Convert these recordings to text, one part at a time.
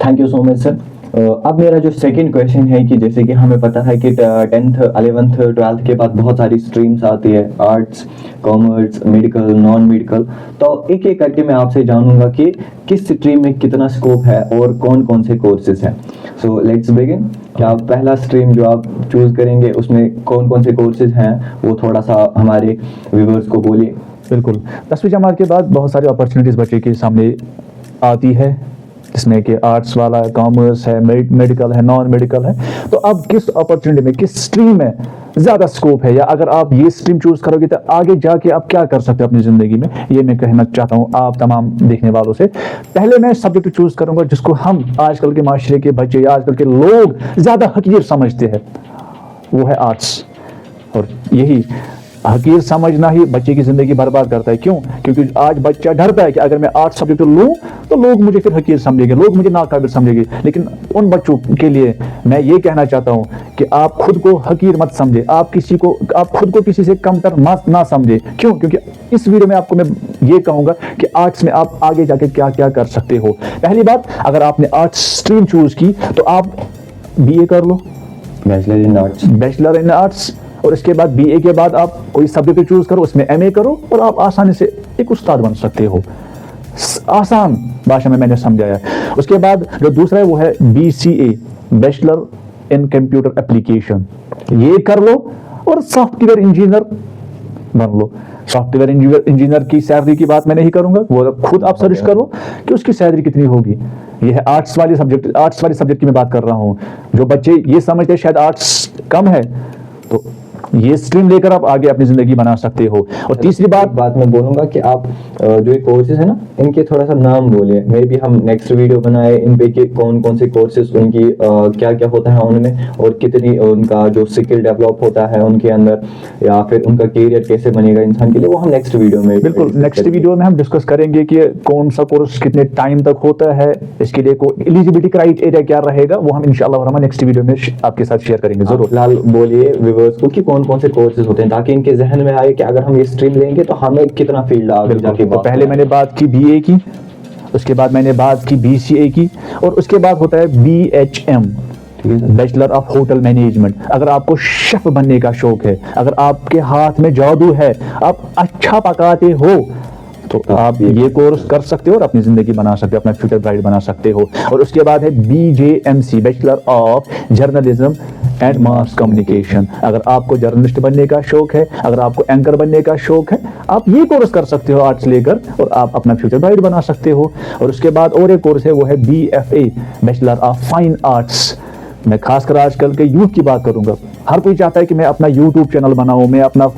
Thank you so much sir. अब मेरा जो सेकंड क्वेश्चन है कि जैसे कि हमें पता है कि 10th 11th 12th के बाद बहुत सारी स्ट्रीम्स आती है, arts, commerce, medical, non medical, तो एक एक करके मैं आपसे जानूंगा कि किस स्ट्रीम में कितना स्कोप है और कौन कौन से कोर्सेज हैं। So let's begin. क्या आप पहला स्ट्रीम जो आप चूज करेंगे उसमें कौन कौन से कोर्सेज हैं वो थोड़ा सा हमारे व्यूवर्स को बोलिए। बिल्कुल, 10वीं जमात के बाद बहुत सारी अपॉर्चुनिटीज़ बच्चे के सामने आती है, जिसमें कि आर्ट्स वाला है, कॉमर्स है, मेडिकल है, नॉन मेडिकल है। तो अब किस अपॉर्चुनिटी में, किस स्ट्रीम में ज़्यादा स्कोप है, या अगर आप ये स्ट्रीम चूज़ करोगे तो आगे जाके आप क्या कर सकते हो अपनी ज़िंदगी में, ये मैं कहना चाहता हूँ आप तमाम देखने वालों से। पहले मैं सब्जेक्ट चूज़ करूँगा जिसको हम आजकल के माशरे के बच्चे या आजकल के लोग ज़्यादा हकीर समझते हैं, वो है आर्ट्स। और यही हकीर समझना ही बच्चे की ज़िंदगी बर्बाद करता है। क्यों? क्योंकि आज बच्चा डरता है कि अगर मैं आर्ट्स सब्जेक्ट लूँ तो लोग मुझे फिर हकीर समझेंगे, लोग मुझे नाकाबिल समझेंगे। लेकिन उन बच्चों के लिए मैं ये कहना चाहता हूँ कि आप खुद को हकीर मत समझे, आप खुद को किसी से कमतर मत ना समझे। क्यों? क्योंकि इस वीडियो में आपको मैं ये कहूँगा कि आर्ट्स में आप आगे जाके क्या क्या कर सकते हो। पहली बात, अगर आपने आर्ट्स स्ट्रीम चूज़ की तो आप BA कर लो, बैचलर इन आर्ट्स, और इसके बाद BA के बाद आप कोई सब्जेक्ट चूज करो, उसमें MA करो और आप आसानी से एक उस्ताद बन सकते हो। आसान भाषा में मैंने समझाया। उसके बाद जो दूसरा है वो है BCA, bachelor in computer application, ये कर लो और सॉफ्टवेयर इंजीनियर बन लो। सॉफ्टवेयर इंजीनियर की सैलरी की बात मैं नहीं करूंगा, वो खुद आप सर्च करो कि उसकी सैलरी कितनी होगी। ये है आर्ट्स वाले सब्जेक्ट की मैं बात कर रहा हूँ। जो बच्चे ये समझते हैं शायद आर्ट्स कम है, तो ये स्ट्रीम लेकर आप आगे अपनी जिंदगी बना सकते हो। और तीसरी बात मैं बोलूंगा कि आप जो ये कोर्सेज है ना, इनके थोड़ा सा नाम बोलिए। मे बी हम नेक्स्ट वीडियो बनाए इन पे कि कौन कौन से कोर्सेज, उनकी क्या क्या होता है उनमें, और कितनी उनका जो स्किल डेवलप होता है उनके अंदर, या फिर उनका कैरियर कैसे बनेगा इंसान के लिए, वो हम नेक्स्ट वीडियो में बिल्कुल नेक्स्ट वीडियो में हम डिस्कस करेंगे कि कौन सा कोर्स कितने टाइम तक होता है, इसके लिए कोई एलिजिबिलिटी क्राइटेरिया क्या रहेगा, वो हम इंशाल्लाह नेक्स्ट वीडियो में आपके साथ शेयर करेंगे। जरूर फिलहाल बोलिए व्यूअर्स को कि कौन कौन से कोर्सेज होते हैं, ताकि इनके जहन में आए कि अगर हम ये स्ट्रीम लेंगे तो हमें कितना फील्ड आगे जाके। तो पहले मैंने बात की BA की, उसके बाद मैंने बात की BCA की, और उसके बाद होता है BHM, bachelor of hotel management. अगर आपको शेफ बनने का शौक है, अगर आपके हाथ में जादू है, आप अच्छा पकाते हो, तो आप ये कोर्स कर सकते हो और अपनी ज़िंदगी बना सकते हो, अपना फ्यूचर ब्राइट बना सकते हो। और उसके बाद है BJMC, bachelor of journalism and mass communication. अगर आपको जर्नलिस्ट बनने का शौक है, अगर आपको एंकर बनने का शौक है, आप ये कोर्स कर सकते हो आर्ट्स लेकर, और आप अपना फ्यूचर ब्राइट बना सकते हो। और उसके बाद और एक कोर्स है, वो है BFA, bachelor of fine arts. मैं खासकर आजकल के यूथ की बात करूंगा। हर कोई चाहता है कि मैं अपना यूट्यूब चैनल बनाऊं, मैं अपना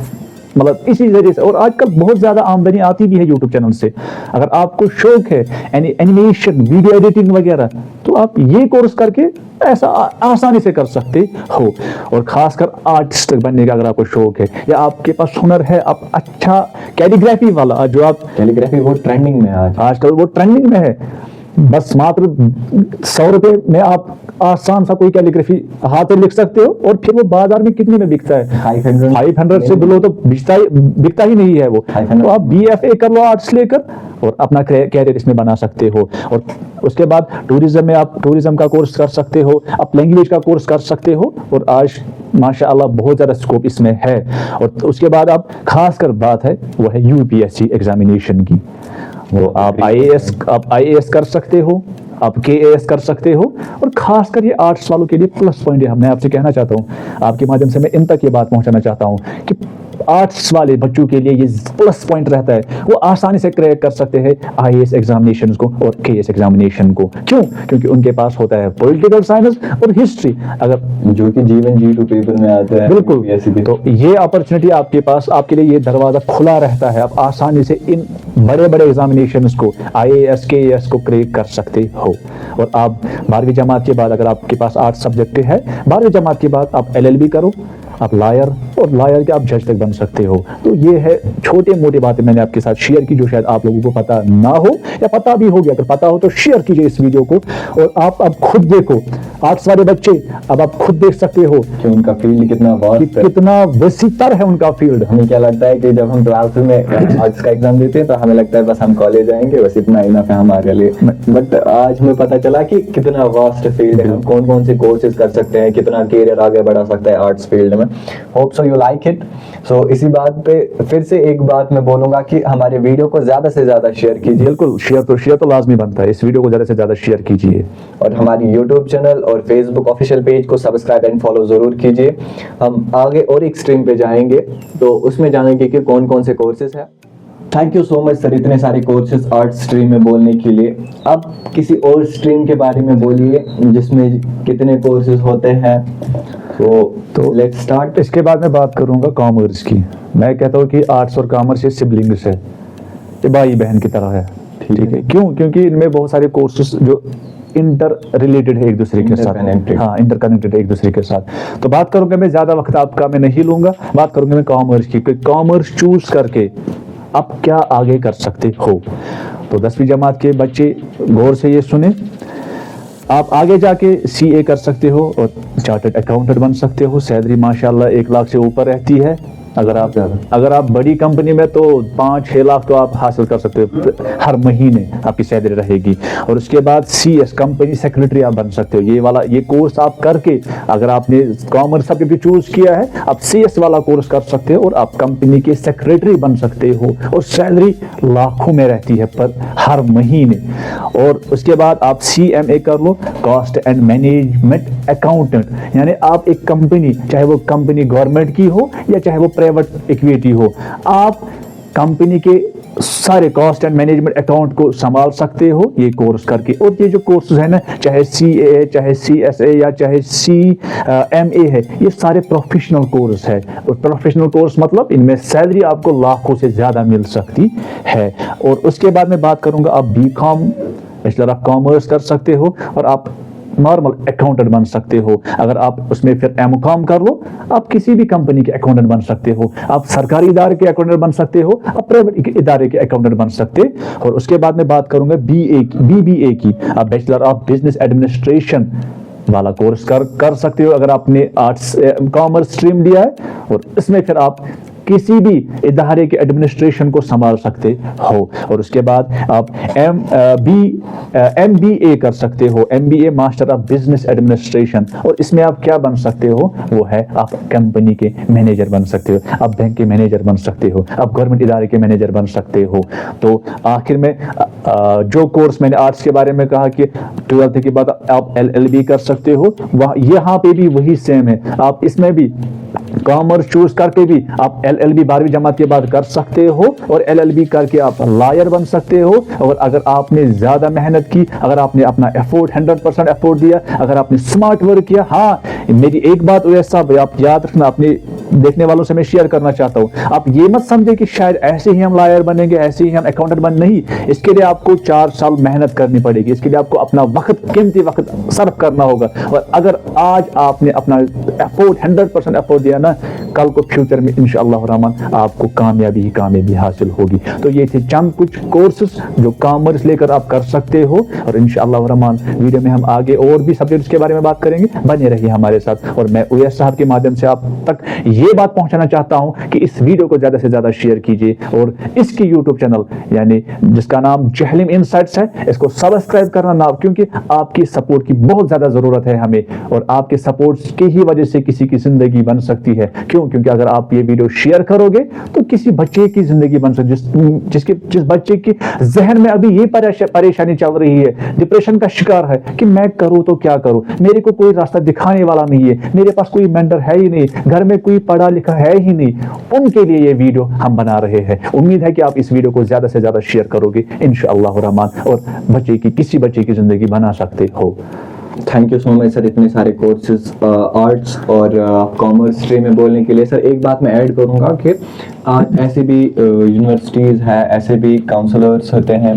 मतलब इसी जरिए से, और आजकल बहुत ज़्यादा आमदनी आती भी है यूट्यूब चैनल से। अगर आपको शौक है एनिमेशन, वीडियो एडिटिंग वगैरह, तो आप ये कोर्स करके ऐसा आसानी से कर सकते हो। और खासकर आर्टिस्ट बनने का अगर आपको शौक है, या आपके पास हुनर है, आप अच्छा कैलीग्राफी वाला, जो आप कैलीग्राफी वो ट्रेंडिंग में है आजकल, वो ट्रेंडिंग में है। बस मात्र 100 रुपए में आप आसान सा कोई कैलीग्राफी हाथ में लिख सकते हो, और फिर वो बाजार में कितने में बिकता है? 500 से बिलो तो बिकता ही नहीं है वो। तो आप BFA कर लो आर्ट्स लेकर, और अपना कैरियर इसमें बना सकते हो। और उसके बाद टूरिज्म में आप टूरिज्म का कोर्स कर सकते हो, आप लैंग्वेज का कोर्स कर सकते हो, और आज माशाअल्लाह बहुत ज़्यादा स्कोप इसमें है। और उसके बाद आप खासकर बात है वो है UPSC एग्जामिनेशन की। तो आप IAS कर सकते हो, आप KAS कर सकते हो, और खासकर ये आर्ट्स वालों के लिए प्लस पॉइंट है। मैं आपसे कहना चाहता हूँ, आपके माध्यम से मैं इन तक ये बात पहुँचाना चाहता हूँ कि आर्ट्स वाले बच्चों के लिए ये प्लस पॉइंट रहता है, वो आसानी से क्रैक कर सकते हैं IAS एग्जामिनेशन को और KAS एग्जामिनेशन को। क्यों? क्योंकि उनके पास होता है पॉलिटिकल साइंस और हिस्ट्री, अगर जो कि जीवन G2 पेपर में आता है। बिल्कुल, तो ये अपॉर्चुनिटी आपके पास, आपके लिए ये दरवाजा खुला रहता है। आप आसानी से इन बड़े बड़े एग्जामिनेशन को, IAS KAS को क्रैक कर सकते हो। और आप 12वीं जमात के बाद, अगर आपके पास आर्ट्स सब्जेक्ट है, 12वीं जमात के बाद आप LLB करो, आप लॉयर اور لائر کے آپ جج تک بن سکتے ہو. تو یہ ہے چھوٹے موٹے باتیں میں نے آپ کے ساتھ شیئر کی جو شاید آپ لوگوں کو پتا نہ ہو یا پتا بھی ہو گیا. اگر پتا ہو تو شیئر کیجئے اس ویڈیو کو, اور آپ اب خود دیکھو, آرٹس والے بچے اب آپ خود دیکھ سکتے ہو کہ ان کا فیلڈ کتنا واسٹ ہے, کتنا وسیع تر ہے ان کا فیلڈ. ہمیں کیا لگتا ہے کہ جب ہم 12th میں آرٹس کا ایگزام دیتے ہیں تو ہمیں لگتا ہے بس ہم کالج جائیں گے, بس اتنا انف ہے ہمارے لیے, بٹ آج ہمیں پتا چلا کہ کتنا واسٹ فیلڈ ہے, ہم کون کون سے کورسز کر سکتے ہیں, کتنا کیریئر آگے بڑھا سکتا ہے آرٹس فیلڈ میں. Hope so you like it. So اسی بات پہ پھر سے ایک بات میں بولوں گا کہ ہمارے ویڈیو کو زیادہ سے زیادہ شیئر کیجیے. بالکل, شیئر تو لازمی بنتا ہے, اس ویڈیو کو زیادہ سے زیادہ شیئر کیجیے, اور ہماری یوٹیوب چینل اور فیس بک آفیشیل پیج کو سبسکرائب اینڈ فالو ضرور کیجیے. ہم آگے اور ایک اسٹریم پہ جائیں گے تو اس میں جانیں گے کہ کون کون سے کورسز ہیں. تھینک یو سو مچ سر اتنے سارے کورسز آرٹ اسٹریم میں بولنے کے لیے. اب کسی اور اسٹریم کے بارے میں بولیے جس میں کتنے کورسز ہوتے ہیں. تو لیٹس اسٹارٹ. اس کے بعد میں بات کروں گا کامرس کی. میں کہتا ہوں کہ آرٹس اور کامرس یہ سبلنگس ہے, یہ بھائی بہن کی طرح ہے. ٹھیک ہے, کیوں؟ کیونکہ ان میں بہت سارے کورسز جو انٹر ریلیٹڈ ہے ایک دوسرے کے ساتھ, ہاں انٹر کنیکٹڈ ہے ایک دوسرے کے ساتھ. تو بات کروں گا, میں زیادہ وقت آپ کا میں نہیں لوں گا, بات کروں گا میں کامرس کی, کہ کامرس چوز کر کے آپ کیا آگے کر سکتے ہو. تو 10ویں جماعت کے بچے غور سے یہ سنیں, آپ آگے جا کے سی اے کر سکتے ہو اور چارٹرڈ اکاؤنٹنٹ بن سکتے ہو. سیلری ماشاءاللہ 1 لاکھ سے اوپر رہتی ہے. اگر آپ بڑی کمپنی میں تو 5-6 لاکھ تو آپ حاصل کر سکتے ہو ہر مہینے, آپ کی سیلری رہے گی. اور اس کے بعد سی ایس کمپنی سیکرٹری آپ بن سکتے ہو. یہ کورس آپ کر کے, اگر آپ نے کامرس سبجیکٹ چوز کیا ہے, آپ سی ایس والا کورس کر سکتے ہو اور آپ کمپنی کے سیکرٹری بن سکتے ہو, اور سیلری لاکھوں میں رہتی ہے پر ہر مہینے. اور اس کے بعد آپ سی ایم اے کر لو, کاسٹ اینڈ مینجمنٹ اکاؤنٹنٹ. یعنی آپ ایک کمپنی, چاہے وہ کمپنی گورنمنٹ کی ہو یا چاہے وہ پرائیویٹ اکویٹی ہو, آپ کمپنی کے سارے کاسٹ اینڈ مینجمنٹ اکاؤنٹ کو سنبھال سکتے ہو یہ کورس کر کے. اور یہ جو کورسز ہیں نا, چاہے سی اے, چاہے سی ایس اے یا چاہے سی ایم اے ہے, یہ سارے پروفیشنل کورس ہے. اور پروفیشنل کورس مطلب ان میں سیلری آپ کو لاکھوں سے زیادہ مل سکتی ہے. اور اس کے بعد میں بات کروں گا, آپ B com bachelor of commerce کر سکتے ہو اور آپ نارمل اکاؤنٹنٹ بن سکتے ہو. اگر آپ اس میں پھر ایم کام کر لو, آپ کسی بھی کمپنی کے اکاؤنٹنٹ بن سکتے ہو. آپ سرکاری ادارے کے اکاؤنٹنٹ بن سکتے ہو, آپ پرائیویٹ ادارے کے اکاؤنٹنٹ بن سکتے. اور اس کے بعد میں بات کروں گا بی بی اے کی. آپ بیچلر آف بزنس ایڈمنسٹریشن والا کورس کر سکتے ہو اگر آپ نے آرٹس کامرس اسٹریم لیا ہے, اور اس میں پھر آپ کسی بھی ادارے کے ایڈمنسٹریشن کو سنبھال سکتے ہو. اور اس کے بعد آپ ایم بی اے کر سکتے ہو, M B A master of business administration. اور اس میں آپ کیا بن سکتے ہو, وہ ہے آپ کمپنی کے مینیجر بن سکتے ہو, آپ بینک کے مینیجر بن سکتے ہو, آپ گورنمنٹ ادارے کے مینیجر بن سکتے ہو. تو آخر میں جو کورس میں نے آرٹس کے بارے میں کہا کہ 12th کے بعد آپ LLB کر سکتے ہو, یہاں پہ بھی وہی سیم ہے. آپ اس میں بھی کامرس چوز کر کے بھی آپ LLB 12ویں جماعت کے بعد کر سکتے ہو, اور LLB کر کے آپ لائر بن سکتے ہو. اور اگر آپ نے زیادہ محنت کی, اگر آپ نے اپنا ایفورٹ 100% ایفورٹ دیا, اگر آپ نے اسمارٹ ورک کیا. ہاں, میری ایک بات ایسا آپ یاد رکھنا, اپنے دیکھنے والوں سے میں شیئر کرنا چاہتا ہوں, آپ یہ مت سمجھے کہ شاید ایسے ہی ہم لائر بنیں گے, ایسے ہی ہم اکاؤنٹنٹ بن, نہیں. اس کے لیے آپ کو 4 سال محنت کرنی پڑے گی. اس کے لیے آپ کو اپنا وقت, قیمتی وقت صرف کرنا ہوگا. اور اگر آج آپ نے اپنا ایفورٹ 100% ایفورٹ دیا نا, کل کو فیوچر میں انشاءاللہ الرحمن آپ کو کامیابی حاصل ہوگی. تو یہ تھے چند کچھ کورسز جو کامرس لے کر آپ کر سکتے ہو. اور انشاءاللہ الرحمن ویڈیو میں ہم آگے اور بھی سبجیکٹس کے بارے میں بات کریں گے, بنے رہیے ہمارے ساتھ. اور میں اویس صاحب کے مادھیم سے آپ تک یہ بات پہنچانا چاہتا ہوں کہ اس ویڈیو کو زیادہ سے زیادہ شیئر کیجیے, اور اس کی یوٹیوب چینل یعنی جس کا نام جہلم انسائٹس ہے, اس کو سبسکرائب کرنا نہ, کیونکہ آپ کی سپورٹ کی بہت زیادہ ضرورت ہے ہمیں, اور آپ کے سپورٹ کی ہی وجہ سے کسی کی زندگی بن سکتی ہے. کیوں؟ کیونکہ اگر آپ یہ ویڈیو شیئر کرو گے تو کسی بچے کی زندگی بن سکتی, جس بچے کے ذہن میں ابھی یہ پریشانی چل رہی ہے, ڈپریشن کا شکار ہے کہ میں کروں تو کیا کروں, میرے کو کوئی راستہ دکھانے والا نہیں ہے, میرے پاس کوئی مینٹر ہے ہی نہیں, گھر میں کوئی پڑھا لکھا ہے ہی نہیں. ان کے لیے یہ ویڈیو ہم بنا رہے ہیں. امید ہے کہ آپ اس ویڈیو کو زیادہ سے زیادہ شیئر کرو گے انشاءاللہ الرحمن, اور کسی بچے کی زندگی بنا سکتے ہو. Thank you so much sir इतने सारे कोर्सेज आर्ट्स और कॉमर्स स्ट्रीम में बोलने के लिए। सर एक बात मैं ऐड करूंगा कि आज ऐसे भी यूनिवर्सिटीज़ है, ऐसे भी काउंसलर्स होते हैं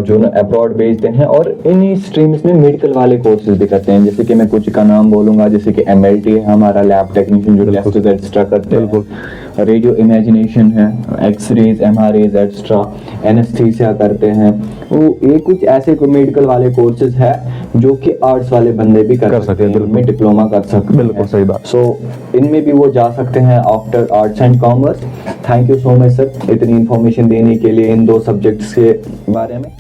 जो ना अब्रॉड भेजते हैं और इन्हीं स्ट्रीम्स में मेडिकल वाले कोर्सेज भी करते हैं। जैसे कि मैं कुछ का नाम बोलूँगा, जैसे कि MLT है हमारा, लैब टेक्नीशियन जो टेस्ट एक्स्ट्रा करते हैं, रेडियो इमेजिनेशन है, एक्सरेज, MRAs एक्स्ट्रा, एनेस्थीसिया करते हैं। वो ये कुछ ऐसे मेडिकल वाले कोर्सेज है जो कि आर्ट्स वाले बंदे भी कर सकते हैं, इनमें डिप्लोमा कर सकते हैं। बिल्कुल सही बात। सो इनमें भी वो जा सकते हैं after arts and commerce. Thank you so much sir इतनी इन्फॉर्मेशन देने के लिए इन दो सब्जेक्ट्स के बारे में।